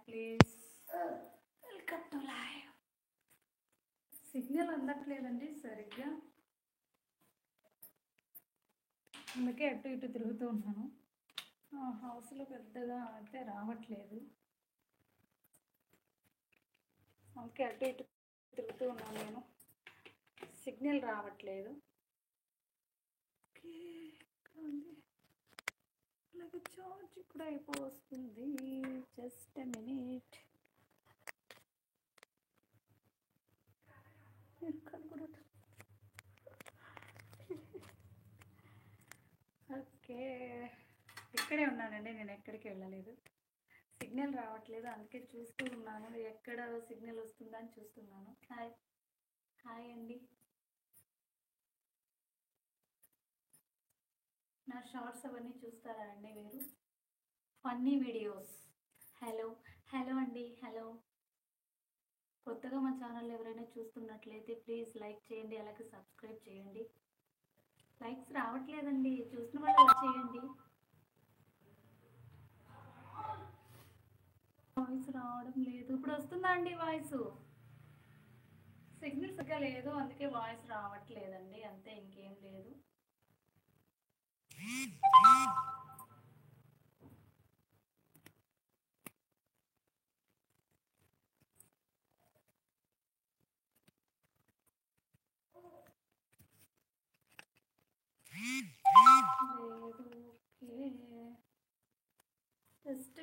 Please welcome to live. Signal అందట్లేదండి సరిగ్గా, అందుకే అటు ఇటు తిరుగుతూ ఉన్నాను. హౌస్లో పెద్దగా అయితే రావట్లేదు, అందుకే అటు ఇటు తిరుగుతూ ఉన్నాను నేను. సిగ్నల్ రావట్లేదు. అలాగే చార్జ్ కూడా అయిపోతుంది. Just a minute. ఓకే, ఇక్కడే ఉన్నానండి, నేను ఎక్కడికి వెళ్ళలేదు. సిగ్నల్ రావట్లేదు, అందుకే చూస్తూ ఉన్నాను ఎక్కడ సిగ్నల్ వస్తుందా అని చూస్తున్నాను. హాయ్ హాయ్ అండి. నా షార్ట్స్ అవన్నీ చూస్తారా అండి మీరు? Funny videos. హలో హలో అండి, హలో. కొత్తగా మా ఛానల్ ఎవరైనా చూస్తున్నట్లయితే ప్లీజ్ లైక్ చేయండి, అలాగే సబ్స్క్రైబ్ చేయండి. లైక్స్ రావట్లేదండి, చూసిన వాళ్ళు లైక్ చేయండి. వాయిస్ రావడం లేదు. ఇప్పుడు వస్తుందా అండి వాయిస్? సిగ్నల్ సరిగ్గా లేదు, అందుకే వాయిస్ రావట్లేదండి, అంతే, ఇంకేం లేదు. జస్ట్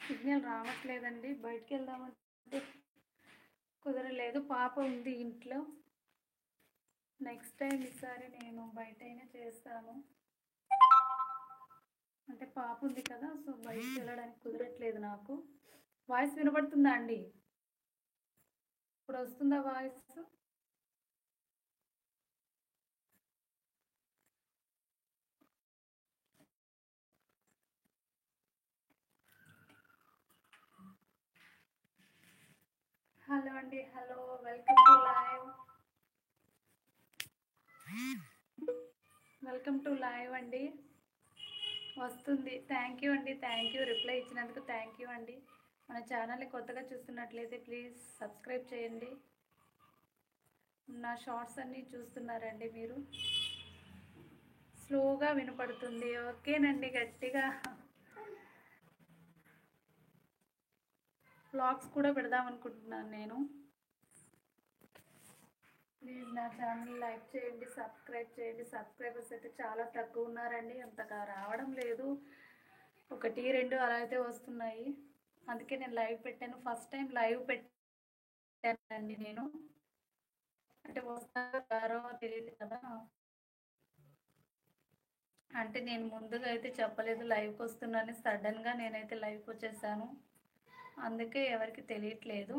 సిగ్నల్ రావట్లేదండి. బయటికి వెళ్దామంటే కుదరలేదు, పాప ఉంది ఇంట్లో. నెక్స్ట్ టైం ఈసారి నేను బయటైనా చేస్తాను, అంటే పాప ఉంది కదా, సో బయటకు వెళ్ళడానికి కుదరట్లేదు నాకు. వాయిస్ వినబడుతుందా అండి? ఇప్పుడు వస్తుందా వాయిస్? హలో అండి, hello, welcome to live. Welcome to live అండి. వస్తుంది. థ్యాంక్ యూ అండి, థ్యాంక్ యూ, రిప్లై ఇచ్చినందుకు థ్యాంక్ యూ అండి. మన ఛానల్ని కొత్తగా చూస్తున్నట్లయితే ప్లీజ్ సబ్స్క్రైబ్ చేయండి. నా షార్ట్స్ అన్నీ చూస్తున్నారండి మీరు. స్లోగా వినపడుతుంది. ఓకేనండి, గట్టిగా వ్లాగ్స్ కూడా పెడదాం అనుకుంటున్నాను నేను. ప్లీజ్ నా ఛానల్ లైక్ చేయండి, సబ్స్క్రైబ్ చేయండి. సబ్స్క్రైబర్స్ అయితే చాలా తక్కువ ఉన్నారండి, అంతగా రావడం లేదు, 1 2 అలా అయితే వస్తున్నాయి. అందుకే నేను లైవ్ పెట్టాను. ఫస్ట్ టైం లైవ్ పెట్టానండి నేను, అంటే వస్తారో తెలియదు కదా, అంటే నేను ముందుగా అయితే చెప్పలేదు లైవ్కి వస్తున్నాను. సడన్గా నేనైతే లైవ్కి వచ్చేసాను, అందుకే ఎవరికి తెలియట్లేదు.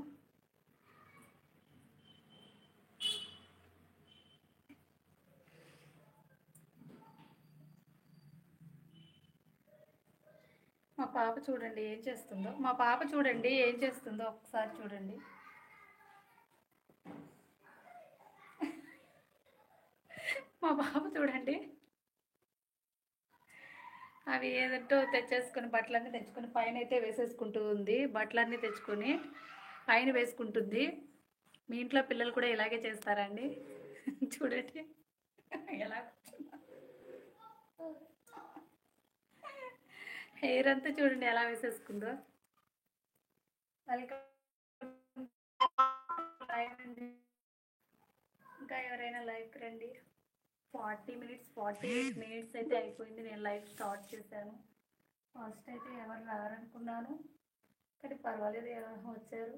మా పాప చూడండి ఏం చేస్తుందో, మా పాప చూడండి ఏం చేస్తుందో, ఒకసారి చూడండి. మా పాప చూడండి, అవి ఏదంటో తెచ్చేసుకుని, బట్టలన్నీ తెచ్చుకొని పైన అయితే వేసేసుకుంటూ ఉంది. బట్టలన్నీ తెచ్చుకొని పైన వేసుకుంటుంది. మీ ఇంట్లో పిల్లలు కూడా ఇలాగే చేస్తారండి? చూడండి ఎలా హెయిర్ అంతా చూడండి ఎలా వేసేసుకుందో. వెల్కమ్ లైవ్ అండి. ఇంకా ఎవరైనా లైవ్కి రండి. 48 మినిట్స్ అయితే అయిపోయింది నేను లైవ్ స్టార్ట్ చేశాను. ఫస్ట్ అయితే ఎవరు రారనుకున్నాను, కానీ పర్వాలేదు, వచ్చారు.